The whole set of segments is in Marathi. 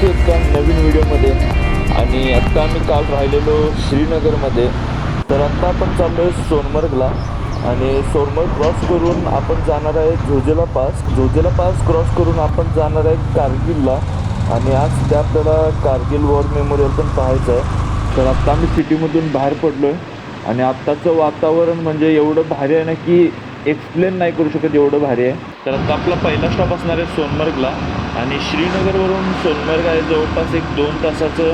पुन्हा एका नवीन व्हिडिओमध्ये. आणि आत्ता आम्ही काल राहिलेलो श्रीनगरमध्ये. तर आत्ता आपण चाललो आहे सोनमर्गला आणि सोनमर्ग क्रॉस करून आपण जाणार आहे Zojila pass. Zojila pass cross करून आपण जाणार आहे कारगिलला. आणि आज ते आपल्याला कारगिल वॉर मेमोरियल पण पाहायचं आहे. तर आत्ता आम्ही सिटीमधून बाहेर पडलो आहे आणि आत्ताचं वातावरण म्हणजे एवढं भारी आहे ना की एक्सप्लेन नाही करू शकत, एवढं भारी आहे. तर आता आपला पहिला स्टॉप असणार आहे सोनमर्गला. आणि श्रीनगरवरून सोनमर्ग आहे जवळपास 1-2 तासाचं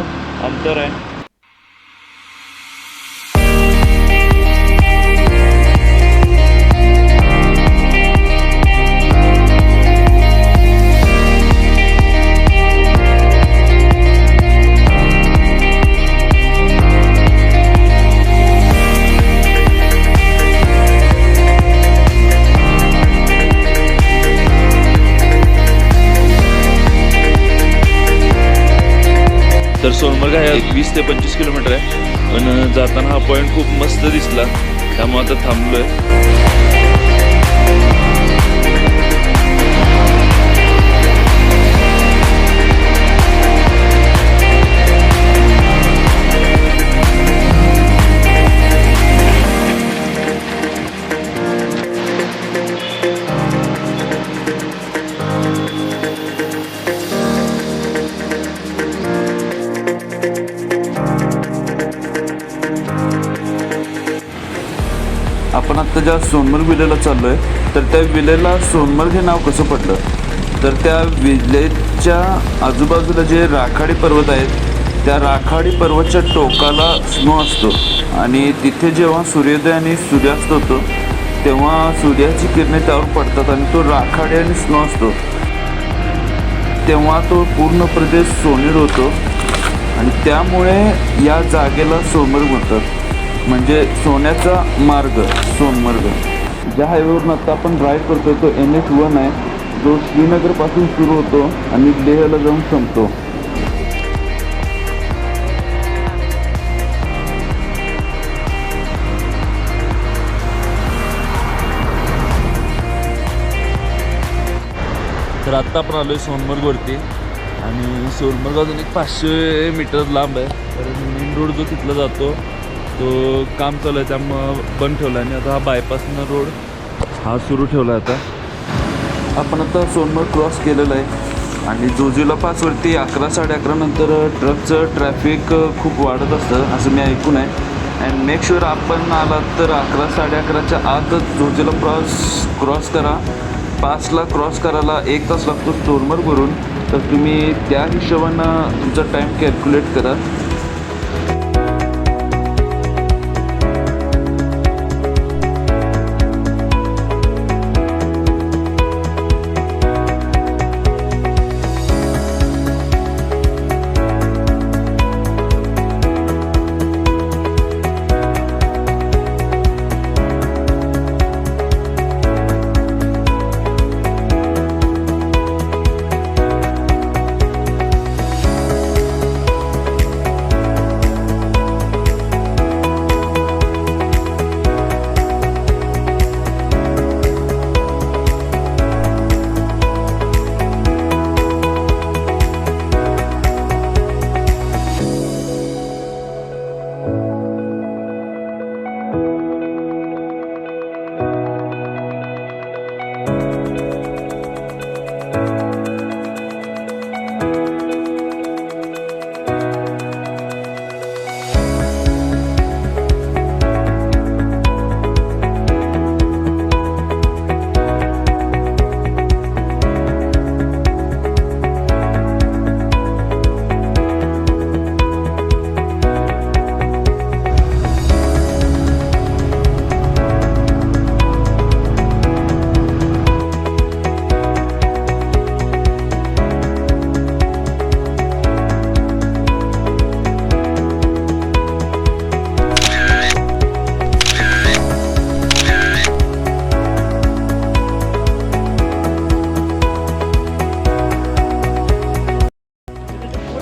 अंतर आहे. तर सोनमर्ग आहे 20 ते 25 किलोमीटर आहे. पण जाताना हा पॉईंट खूप मस्त दिसला, त्यामुळे आता थांबलो आहे. आपण आत्ता ज्या सोनमर्ग विलेजला चाललो आहे, तर त्या विलेजला सोनमर्ग हे नाव कसं पडलं, तर त्या विलेजच्या आजूबाजूला जे राखाडी पर्वत आहेत, त्या राखाडी पर्वतच्या टोकाला स्नो असतो. आणि तिथे जेव्हा सूर्योदय आणि सूर्यास्त होतो तेव्हा सूर्याची किरणे त्यावर पडतात आणि तो राखाडी आणि स्नो असतो, तेव्हा तो पूर्ण प्रदेश सोनेरी होतो. आणि त्यामुळे या जागेला सोनमर्ग म्हणतात, म्हणजे सोन्याचा मार्ग सोनमर्ग. ज्या हायवेवरून आता आपण राईड करतो तो NH1 आहे, जो श्रीनगरपासून सुरू होतो आणि लेहला जाऊन संपतो. तर आत्ता आपण आलो आहे सोनमर्गवरती. आणि सोनमर्ग अजून एक 500 मीटर लांब आहे. तर मेन रोड जो तिथला जातो तो काम चालू आहे, त्यामुळं बंद ठेवला आहे. आणि आता हा बायपासनं रोड हा सुरू ठेवला आहे. आता आपण आता सोनमर्ग क्रॉस केलेलं आहे. आणि जोजिला पासवरती 11-11:30 नंतर ट्रकचं ट्रॅफिक खूप वाढत असतं असं मी ऐकून आहे. अँड मेक शुअर आपण आलात तर 11-11:30च्या आतच जोजिला क्रॉस करा. पासला क्रॉस करायला 1 तास लागतो सोनमर्गवरून. तर तुम्ही त्या हिशोबानं तुमचा टाईम कॅल्क्युलेट करा.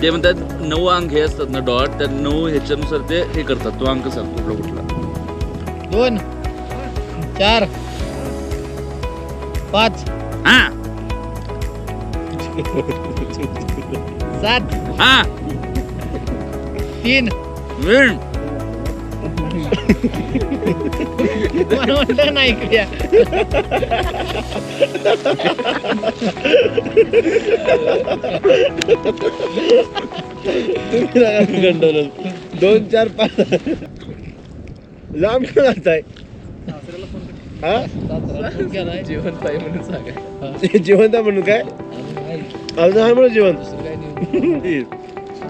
ते म्हणतात 9 अंक हे असतात ना डॉट, त्या 9 ह्याच्यानुसार ते हे करतात. तो अंक सांग कुठला कुठला. 2 4 5 हा 7 हा 3 विन मला म्हटलं नाही इकडे गंडवलं 2 4 5 लांब जाताय हा जिवंत आहे म्हणून सांगा जिवंत आहे म्हणून काय अजून आहे म्हणून जिवंत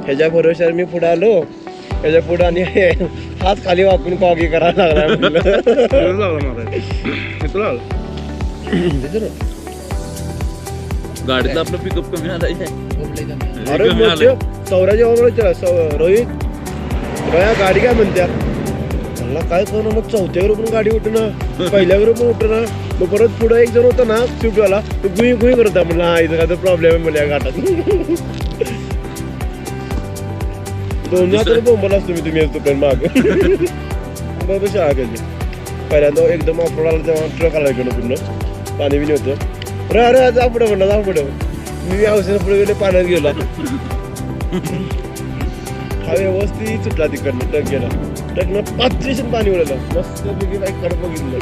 ह्याच्या भरोश्यावर मी पुढे आलो ह्याच्या पुढे आणि हात खाली वाकून कॉगी करायला लागला गाडीचा आपलं पिकअप कमी आलाय अरे चौराच्या रोहित रोया गाडी काय म्हणत्या मला काय करू मग चौथ्या ग्रुप गाडी उठणं पहिल्या ग्रुप उठणं मग परत पुढे एक जण होता ना स्विफ्टवाला तो गुई गुई करत म्हणलं हा इथं काय तर प्रॉब्लेम आहे मला या घाटात दोन तर बोंबला असतो मी तुम्ही येतो पण माग बरोबर शाळा केली पहिल्यांदा एकदम ऑफरोड आला तेव्हा ट्रक आला इकडं पूर्ण पाणी बिणी होतं अरे अरे जा पुढे म्हणलं जा पुढे मी औषधा पुढे गेले पाण्यात गेला हा व्यवस्थित सुटला तिकडनं ट्रक गेला ट्रकनं 5 स्टेशन पाणी उडलं मस्त पैकी बाईक कडे बघितलं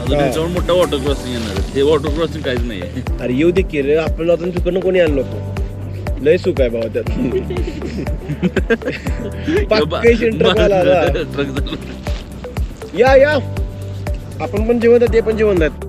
त्याच्यावर मोठा वॉटर क्रॉसिंग येणार आहे. हे वॉटर क्रॉसिंग काहीच नाही आहे. अरे येऊ दे की रे आपल्याला अजून तिकडनं कोणी आणलं नको लय सुख आहे बाबा त्यात ट्रक आला ट्रक या या आपण पण जेवण आहे ते पण जेवण आहेत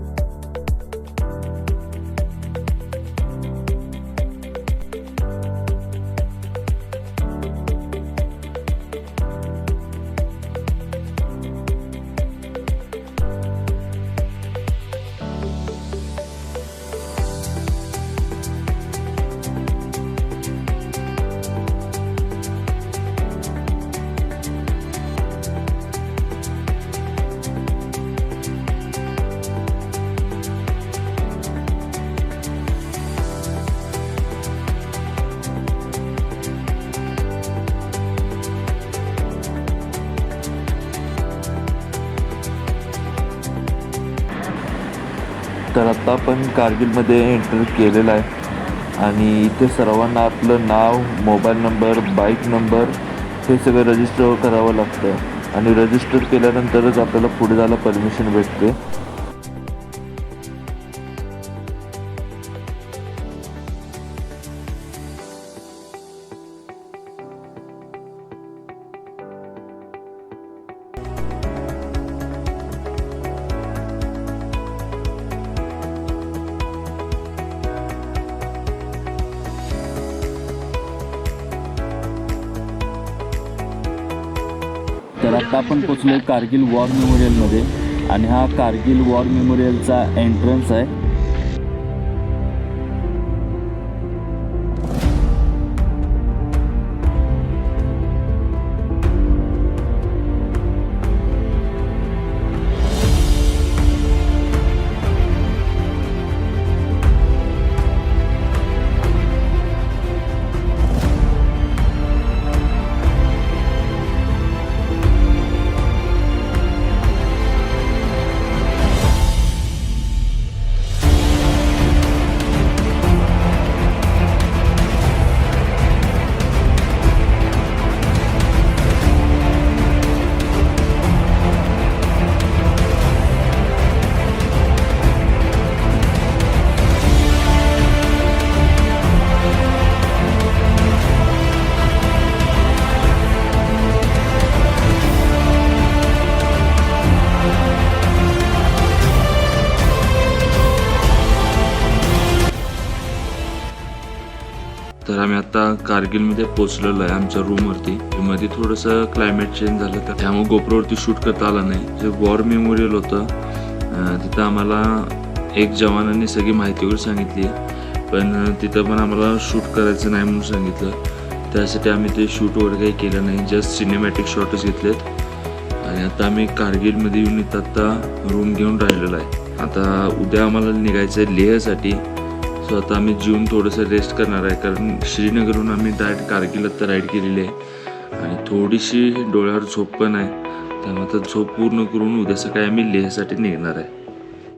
तर आता आपण कारगिलमध्ये एंटर केलेलं आहे आणि इथे सर्वांना आपलं नाव मोबाईल नंबर बाईक नंबर हे सगळं रजिस्टर करावं लागतं आणि रजिस्टर केल्यानंतरच आपल्याला पुढे जायला परमिशन भेटते. तर आता आपण पोचलो आहे कारगिल वॉर मेमोरियलमध्ये आणि हा कारगिल वॉर मेमोरियलचा एंट्रन्स आहे. तर आम्ही आता कारगिलमध्ये पोचलेलो आहे आमच्या रूमवरती. मध्ये थोडंसं क्लायमेट चेंज झालं तर त्यामुळे गोप्रोवरती शूट करता आलं नाही. जे वॉर मेमोरियल होतं तिथं आम्हाला एक जवानांनी सगळी माहिती वगैरे सांगितली पण तिथं पण आम्हाला शूट करायचं नाही म्हणून सांगितलं. त्यासाठी आम्ही ते शूट वगैरे काही केलं नाही, जस्ट सिनेमॅटिक शॉटच घेतलेत. आणि आता आम्ही कारगिलमध्ये येऊन इथं आता रूम घेऊन राहिलेलो आहे. आता उद्या आम्हाला निघायचं आहे लेहसाठी. सो आता आम्ही जेवून थोडंसं रेस्ट करणार आहे कारण श्रीनगरहून आम्ही डायरेक्ट कारगिल आता राईड केलेली आहे आणि थोडीशी डोळ्यावर झोप पण आहे. त्यामुळे आता झोप पूर्ण करून उद्या सकाळी आम्ही लेहसाठी निघणार आहे.